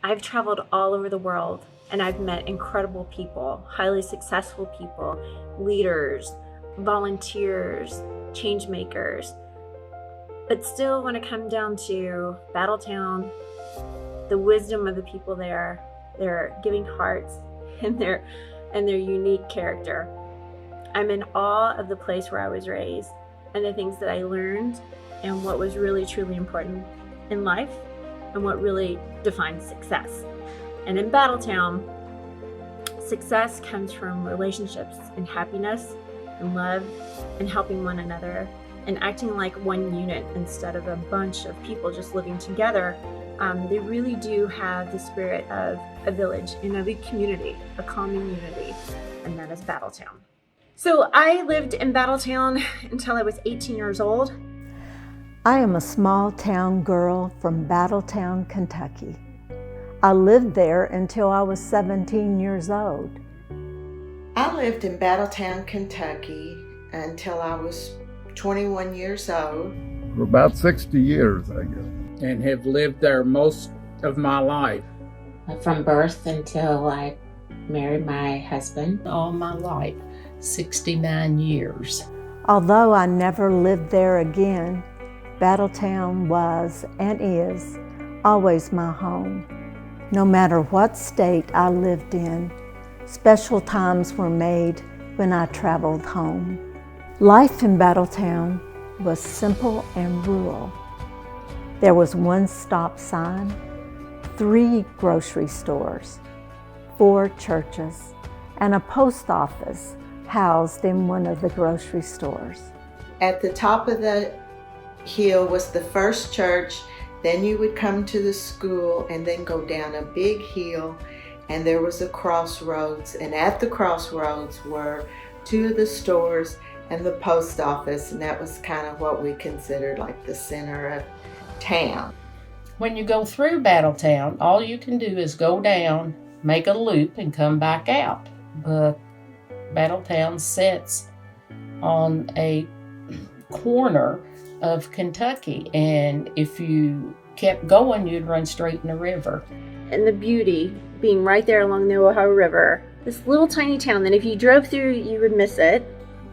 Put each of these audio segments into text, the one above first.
I've traveled all over the world and I've met incredible people, highly successful people, leaders, volunteers, change makers. But still, when it comes down to Battletown, the wisdom of the people there, their giving hearts, and their unique character, I'm in awe of the place where I was raised and the things that I learned and what was really truly important in life and what really defines success. And in Battletown, success comes from relationships and happiness and love and helping one another and acting like one unit instead of a bunch of people just living together. They really do have the spirit of a village and of a community, a common unity, and that is Battletown. So I lived in Battletown until I was 18 years old. I am a small town girl from Battletown, Kentucky. I lived there until I was 17 years old. I lived in Battletown, Kentucky until I was 21 years old. For about 60 years, I guess. And have lived there most of my life. From birth until I married my husband. All my life, 69 years. Although I never lived there again, Battletown was and is always my home. No matter what state I lived in, special times were made when I traveled home. Life in Battletown was simple and rural. There was one stop sign, 3 grocery stores, 4 churches, and a post office housed in one of the grocery stores. At the top of the hill was the first church, then you would come to the school and then go down a big hill and there was a crossroads, and at the crossroads were 2 of the stores and the post office, and that was kind of what we considered like the center of town. When you go through Battletown, all you can do is go down, make a loop, and come back out. But Battletown sits on a corner of Kentucky, and if you kept going, you'd run straight in the river. And the beauty being right there along the Ohio River, this little tiny town that if you drove through, you would miss it.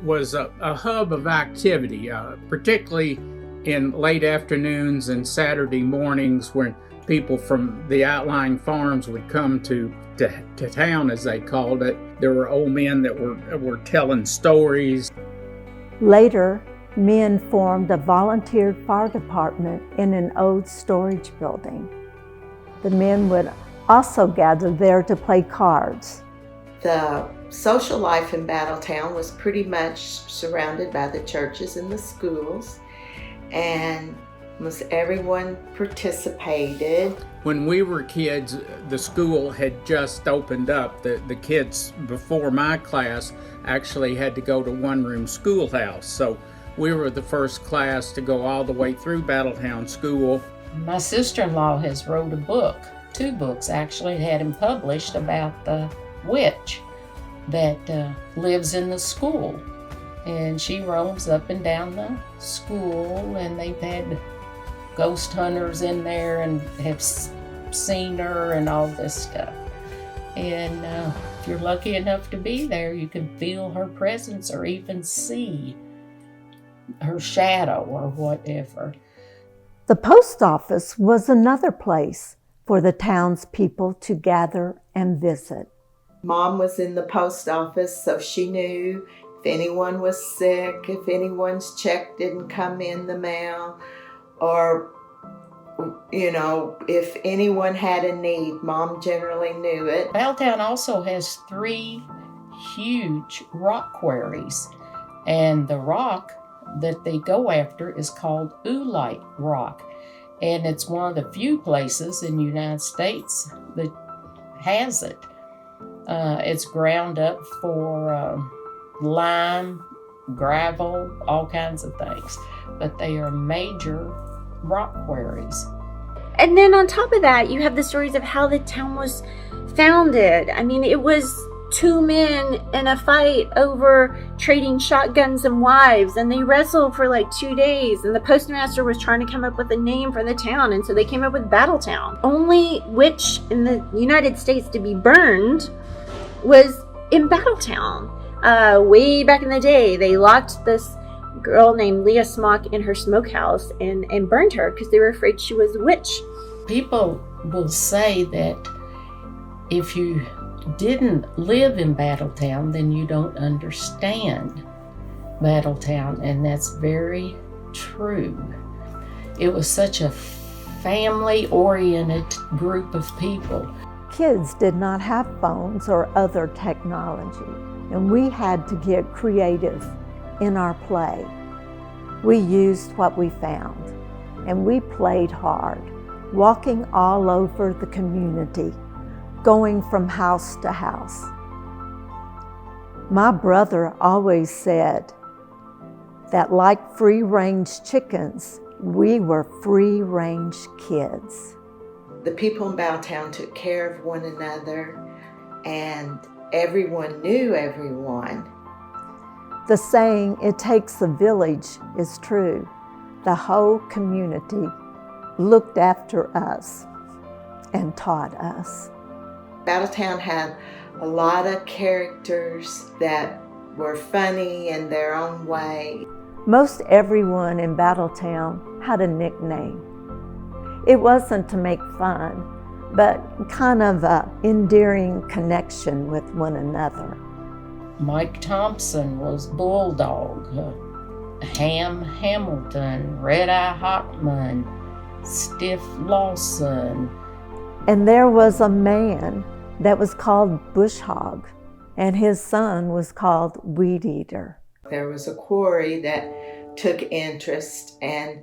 Was a hub of activity, particularly in late afternoons and Saturday mornings when people from the outlying farms would come to town, as they called it. There were old men that were telling stories. Later, men formed a volunteer fire department in an old storage building. The men would also gather there to play cards. The social life in Battletown was pretty much surrounded by the churches and the schools, and almost everyone participated. When we were kids, the school had just opened up. The kids before my class actually had to go to one-room schoolhouse, so we were the first class to go all the way through Battletown School. My sister-in-law has wrote a book, 2 books actually, had him published about the witch that lives in the school. And she roams up and down the school, and they've had ghost hunters in there and have seen her and all this stuff. And if you're lucky enough to be there, you can feel her presence or even see her shadow or whatever. The post office was another place for the townspeople to gather and visit. Mom was in the post office, so she knew if anyone was sick, if anyone's check didn't come in the mail, or, if anyone had a need, Mom generally knew it. Battletown also has 3 huge rock quarries, and the rock that they go after is called oolite rock, and it's one of the few places in the United States that has it. It's ground up for lime, gravel, all kinds of things, but they are major rock quarries. And then on top of that, you have the stories of how the town was founded. I mean, it was two men in a fight over trading shotguns and wives, and they wrestled for like 2 days, and the postmaster was trying to come up with a name for the town, and so they came up with Battletown. Only witch in the United States to be burned was in Battletown. Way back in the day, they locked this girl named Leah Smock in her smokehouse and burned her because they were afraid she was a witch. People will say that if you didn't live in Battletown, then you don't understand Battletown, and that's very true. It was such a family-oriented group of people. Kids did not have phones or other technology, and we had to get creative in our play. We used what we found, and we played hard, walking all over the community, going from house to house. My brother always said that like free-range chickens, we were free-range kids. The people in Battletown took care of one another, and everyone knew everyone. The saying, "It takes a village," is true. The whole community looked after us and taught us. Battletown had a lot of characters that were funny in their own way. Most everyone in Battletown had a nickname. It wasn't to make fun, but kind of an endearing connection with one another. Mike Thompson was Bulldog, Ham Hamilton, Red Eye Hockman, Stiff Lawson. And there was a man that was called Bush Hog, and his son was called Weed Eater. There was a Quarry that took interest and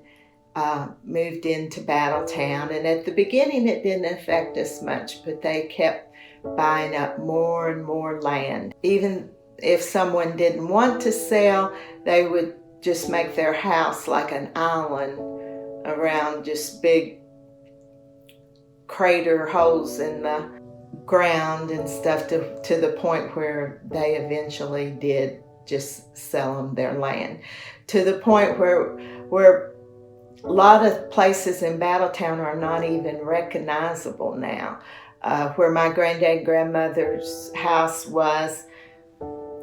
moved into Battletown, and at the beginning it didn't affect us much, but they kept buying up more and more land. Even if someone didn't want to sell, they would just make their house like an island around just big crater holes in the ground and stuff, to the point where they eventually did just sell them their land, to the point where a lot of places in Battletown are not even recognizable now. Where my granddad and grandmother's house was,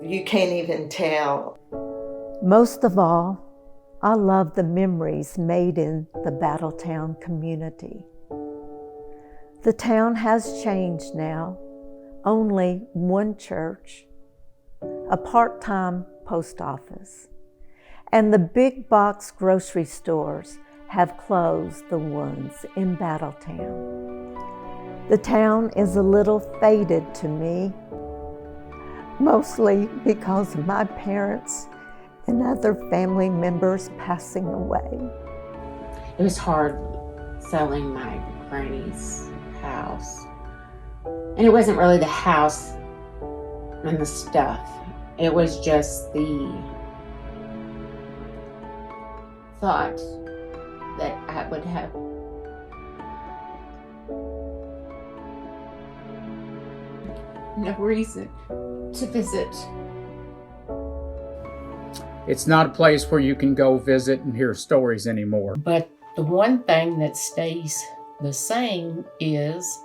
you can't even tell. Most of all, I love the memories made in the Battletown community. The town has changed now. Only one church, a part-time post office, and the big box grocery stores have closed, the ones in Battletown. The town is a little faded to me, mostly because of my parents and other family members passing away. It was hard selling my granny's house. And it wasn't really the house and the stuff. It was just the thought that I would have no reason to visit. It's not a place where you can go visit and hear stories anymore. But the one thing that stays the same is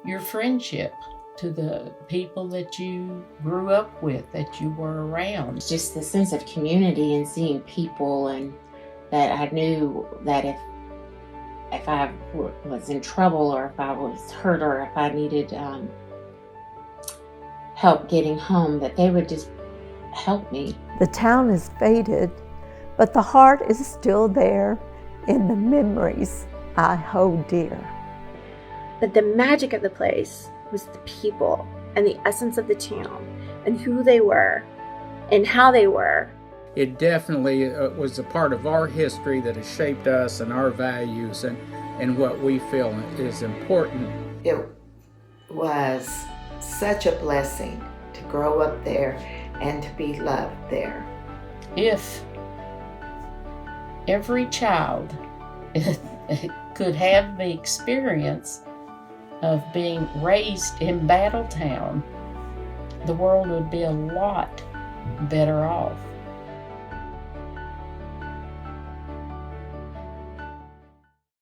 your friendship to the people that you grew up with, that you were around. Just the sense of community and seeing people, and that I knew that if I was in trouble, or if I was hurt, or if I needed help getting home, that they would just help me. The town is faded, but the heart is still there in the memories I hold dear. But the magic of the place was the people and the essence of the town and who they were and how they were. It definitely was a part of our history that has shaped us and our values and what we feel is important. It was such a blessing to grow up there and to be loved there. If every child could have the experience of being raised in Battletown, the world would be a lot better off.